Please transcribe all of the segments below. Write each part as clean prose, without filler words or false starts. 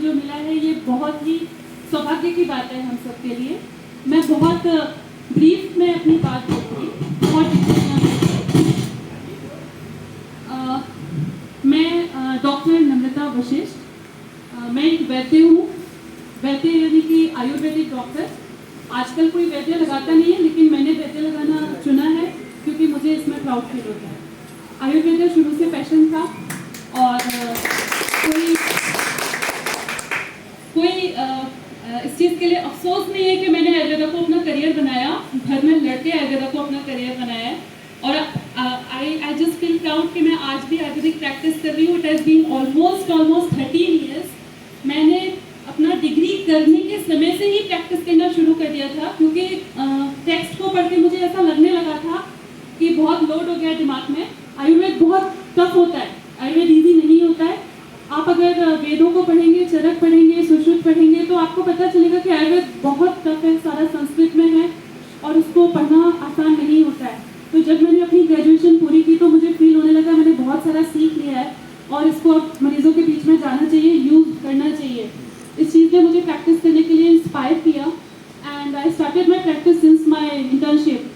जो मिला है ये बहुत ही सौभाग्य की बात है हम सब के लिए। मैं बहुत ब्रीफ में अपनी बात करूँगी, बहुत मैं डॉक्टर नम्रता वशिष्ठ, मैं एक वैद्य हूँ। वैद्य यानी कि आयुर्वेदिक डॉक्टर। आजकल कोई वैद्य लगाता नहीं है, लेकिन मैंने वैद्य लगाना चुना है क्योंकि मुझे इसमें प्राउड फील होता है। आयुर्वेद शुरू से पैशन था और कोई इस चीज़ के लिए अफसोस नहीं है कि मैंने आयुर्वेदा को अपना करियर बनाया। घर में लड़के आयुर्वेदा को अपना करियर बनाया है और आई जस्ट फील प्राउड कि मैं आज भी आयुर्वेदिक प्रैक्टिस कर रही हूँ। It has been almost 13 years. मैंने अपना डिग्री करने के समय से ही प्रैक्टिस करना शुरू कर दिया था, क्योंकि टेक्स्ट को पढ़ के मुझे ऐसा लगने लगा था कि बहुत लोड हो गया दिमाग में। आयुर्वेद बहुत टफ होता है, आयुर्वेद इजी नहीं होता है। आप अगर वेदों को पढ़ेंगे, चरक पढ़ेंगे, सुश्रुत पढ़ेंगे तो आपको पता चलेगा कि आयुर्वेद बहुत टफ है, सारा संस्कृत में है और उसको पढ़ना आसान नहीं होता है। तो जब मैंने अपनी ग्रेजुएशन पूरी की तो मुझे फील होने लगा मैंने बहुत सारा सीख लिया है और इसको अब मरीजों के बीच में जाना चाहिए, यूज़ करना चाहिए। इस चीज़ ने मुझे प्रैक्टिस करने के लिए इंस्पायर किया and I started my practice since my internship.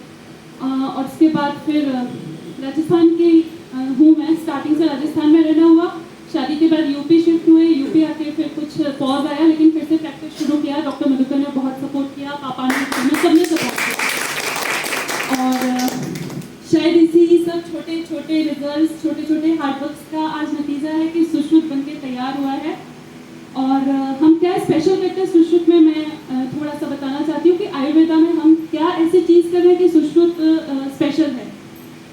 और उसके बाद फिर राजस्थान की हूँ मैं, स्टार्टिंग से राजस्थान में रहना हुआ। शादी के बाद यूपी शिफ्ट हुए, यूपी आके फिर कुछ पॉज आया, लेकिन फिर से प्रैक्टिस शुरू किया। डॉक्टर मधुकर ने बहुत सपोर्ट किया, पापा ने, सबने सपोर्ट किया और शायद इसी सब छोटे छोटे रिजल्ट्स, छोटे छोटे हार्डवर्क्स का आज नतीजा है कि सुश्रुत बन के तैयार हुआ है। और हम क्या स्पेशल करते हैं सुश्रुत में, मैं थोड़ा सा बताना चाहती हूँ कि आयुर्वेदा में हम क्या ऐसी चीज़ कर रहे हैं कि सुश्रुत स्पेशल है।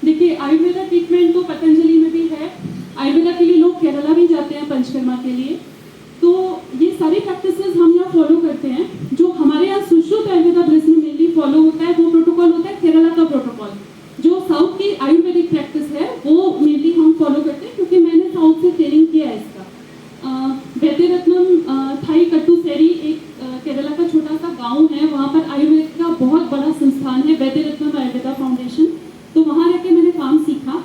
देखिए, आयुर्वेदा ट्रीटमेंट तो पतंजलि में भी है। आयुर्वेदा के लिए लोग केरला भी जाते हैं पंचकर्मा के लिए। तो ये सारी प्रैक्टिसेस हम यहाँ फॉलो करते हैं। जो हमारे यहाँ सुश्रुत आयुर्वेदा ब्लिस में मेनली फॉलो होता है वो प्रोटोकॉल होता है केरला का प्रोटोकॉल। जो साउथ की आयुर्वेदिक प्रैक्टिस है वो मेनली हम फॉलो करते हैं, क्योंकि मैंने साउथ से ट्रेनिंग किया है इसका। वैद्य रत्नम थाई कट्टुसेरी एक केरला का छोटा सा गांव है, वहाँ पर आयुर्वेद का बहुत बड़ा संस्थान है, वैद्य रत्नम आयुर्वेदा फाउंडेशन। तो वहाँ रहकर मैंने काम सीखा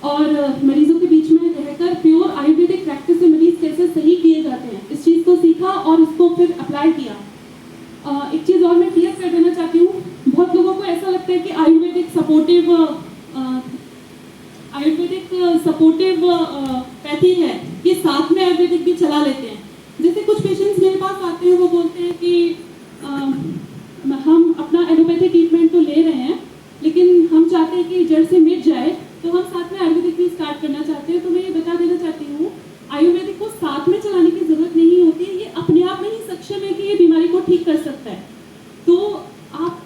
और मरीजों के बीच में रहकर प्योर आयुर्वेदिक प्रैक्टिस से मरीज कैसे सही किए जाते हैं इस चीज़ को सीखा और उसको फिर अप्लाई किया। एक चीज़ और मैं क्लियर कर देना चाहती हूँ, बहुत लोगों को ऐसा लगता है कि आयुर्वेदिक सपोर्टिव पैथी है कि साथ में आयुर्वेदिक भी चला लेते हैं। जैसे कुछ पेशेंट्स मेरे पास आते हैं, वो बोलते हैं कि हम अपना एलोपैथी ट्रीटमेंट तो ले रहे हैं, लेकिन हम चाहते हैं कि जड़ से मिट जाए, तो हम साथ में आयुर्वेदिक भी स्टार्ट करना चाहते हैं। तो मैं ये बता देना चाहती हूँ, आयुर्वेदिक को साथ में चलाने की जरूरत नहीं होती है। ये अपने आप में ही सक्षम है कि ये बीमारी को ठीक कर सकता है। तो आप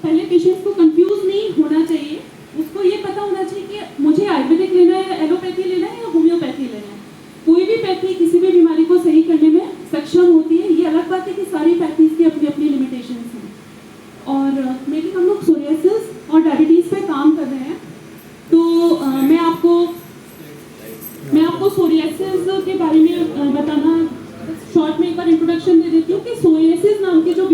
पहले पेशेंट्स को कंफ्यूज नहीं होना चाहिए, उसको ये पता होना चाहिए कि मुझे आयुर्वेदिक लेना है या एलोपैथी लेना है या होम्योपैथी लेना है। कोई भी पैथी किसी भी बीमारी को सही करने में सक्षम होती है। ये अलग बात है कि सारी पैथीज की अपनी अपनी लिमिटेशंस हैं। और मेरी हम लोग सोरियासिस और डायबिटीज़ पे काम कर रहे हैं। तो मैं आपको सोरियासिस के बारे में बताना शॉर्ट में एक बार इंट्रोडक्शन दे देती हूँ कि सोरियासिस नाम की जो